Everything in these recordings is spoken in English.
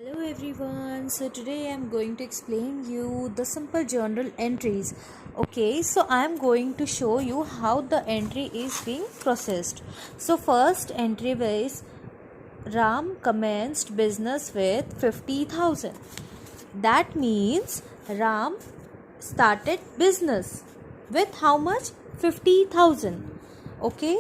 Hello everyone. So today I'm going to explain you the simple journal entries. Okay, so I'm going to show you how the entry is being processed. So first entry is Ram commenced business with 50,000. That means Ram started business with how much? 50,000. Okay,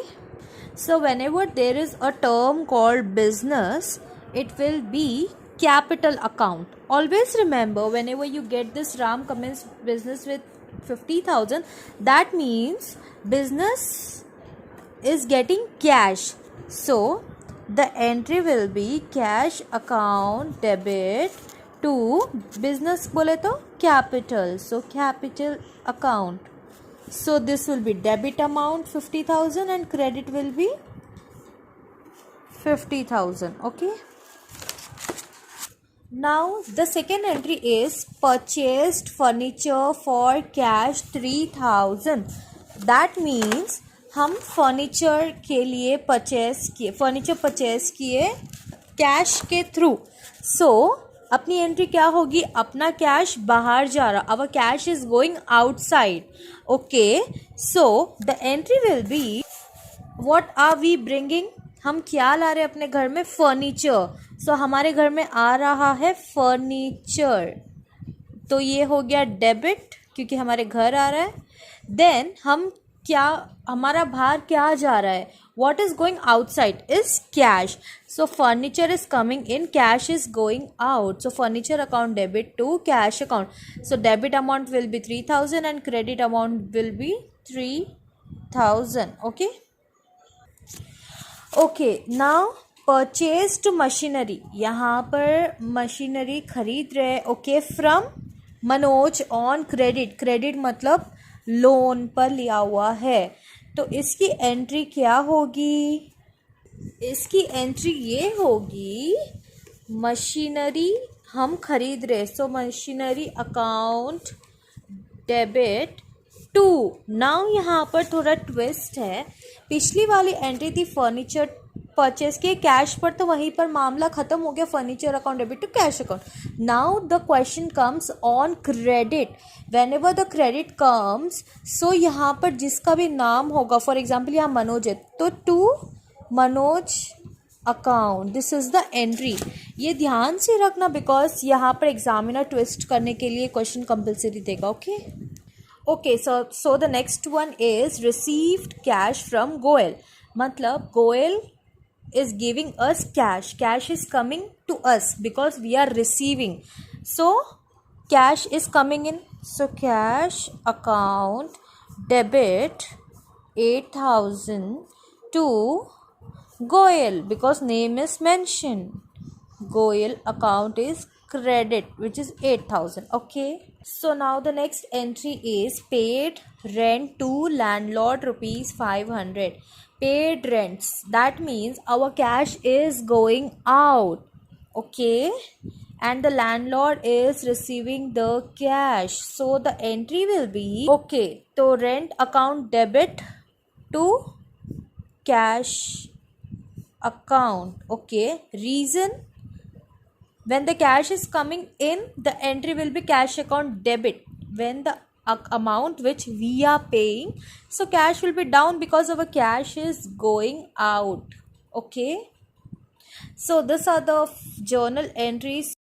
so whenever there is a term called business, it will be capital account. Always remember, whenever you get this Ram commenced business with 50,000, that means business is getting cash. So the entry will be cash account debit to business बोले तो capital. So capital account. So this will be debit amount 50,000 and credit will be 50,000. Okay. Now the second entry is purchased furniture for cash 3,000. That means हम furniture के लिए furniture purchase किए cash के through. So अपनी entry क्या होगी? अपना cash बाहर जा रहा, our cash is going outside. Okay, so the entry will be what are we bringing. हम क्या ला रहे हैं अपने घर में? फर्नीचर. सो हमारे घर में आ रहा है फर्नीचर, तो ये हो गया डेबिट क्योंकि हमारे घर आ रहा है. देन हम क्या, हमारा बाहर क्या जा रहा है? What is going outside is cash. So furniture is coming in, cash is going out. So furniture account debit to cash account. So debit amount will be 3,000 and credit amount will be 3,000. Okay. Okay, now purchase to machinery. यहाँ पर machinery खरीद रहे. Okay, from Manoj on credit. Credit मतलब loan पर लिया हुआ है. तो इसकी एंट्री क्या होगी? इसकी एंट्री ये होगी, मशीनरी हम खरीद रहे. So machinery account debit to. Now यहाँ पर थोड़ा ट्विस्ट है. पिछली वाली एंट्री थी फर्नीचर परचेस के कैश पर, तो वहीं पर मामला खत्म हो गया. Furniture account debit to cash account. Now the question comes on credit. Whenever the credit comes, so यहाँ पर जिसका भी नाम होगा, फॉर एग्जाम्पल यहाँ मनोज है, तो to Manoj account. This is the entry. ये ध्यान से रखना बिकॉज यहाँ पर एग्जामिनर ट्विस्ट करने के लिए क्वेश्चन कंपल्सरी देगा. Okay. Okay, so the next one is received cash from Goyal. मतलब Goyal is giving us cash. Cash is coming to us because we are receiving. So cash is coming in. So cash account debit 8,000 to Goel because name is mentioned. Goel account is credit, which is 8,000. Okay. So now the next entry is paid rent to landlord rupees 500. Paid rents. That means our cash is going out. Okay. And the landlord is receiving the cash. So the entry will be, okay, so rent account debit to cash account. Okay. Reason, when the cash is coming in, the entry will be cash account debit. When the amount which we are paying, so cash will be down because our cash is going out. Okay. So these are the journal entries